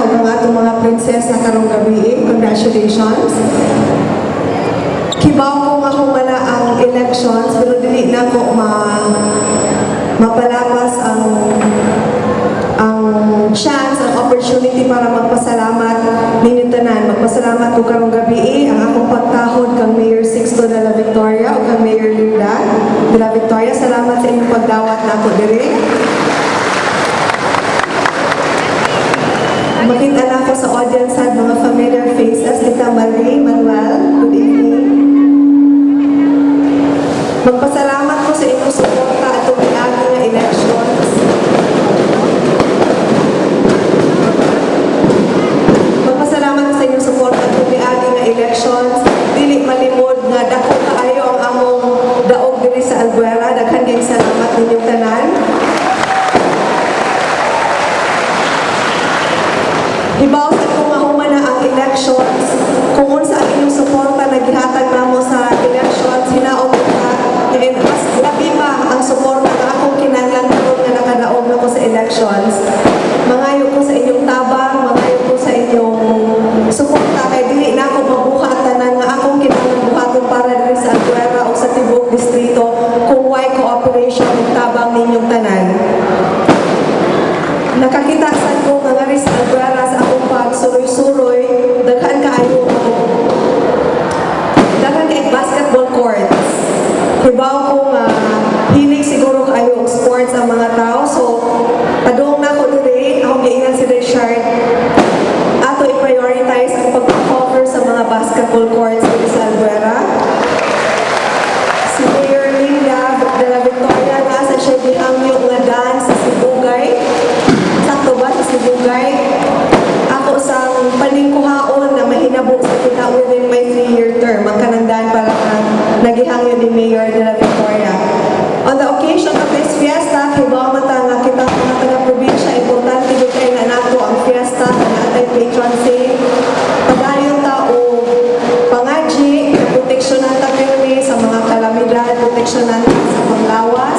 ug ang atong mga prinsesa karong gabi. Congratulations. Kibaw ko nga humana ang elections pero dili na ko mapalapas ang chance, ang opportunity para magpasalamat ninyo tanan. Magpasalamat ko karong gabi ang akong pagtahod kang Mayor Sixto de la Victoria o kang Mayor Linda de la Victoria. Salamat sa inyong pagdawat nako diri. Makita na ako sa audience at mga familiar faces. Tita Marie, Manuel, good evening. Magpasalamat ko sa inyong suporta at tumiagi nga elections. Magpasalamat ko sa inyong suporta at tumiagi nga elections. Dili malimod nga dako kaayo ang among daog diri sa Albuera. Daghan kayong salamat ninyong tanan. Hibaw sa kung mahuma na ang elections, kung unsa ang inyong suporta na gihatag namo sa elections, hinaot ka, mas labi pa ang suporta na akong kinahanglan karon nga nakadaog na ko sa elections. Mangayo ko sa inyong tabang, mangayo ko sa inyong suporta kay dili na ako mabuhat tanan nga akong kinahanglan buhaton para diri sa Albuera o sa tibuok distrito kung why cooperation ug tabang ninyong tanan. Nakakita sad ko nga nga sa Albuera sa akong pagsuroy-suroy, daghan kaayo basketball courts. Hibaw ko nga hilig siguro kaayo og sports ang mga tao. So, padung na ko diri, akong giingan si Richard, ato i-prioritize ang pag-cover sa mga basketball courts diri sa Albuera. Si Mayor Linda de la Victoria nasa siya gihangyo nga dance sa Sibugay. Sakto ba sa Sibugay? Ako sa paningkuhaon na mahinabo sa kita within my 3-year term. Ang kanangdan para nagihangyo ni Mayor de la Victoria. On the occasion of this fiesta, hibaw mata nga kita mga taga-probinsya, importante din kayo na nato ang fiesta na natin patron saint. Padayon tao, pangadji, proteksyonan ta kayo sa mga kalamidad, proteksyonan sa panglawas.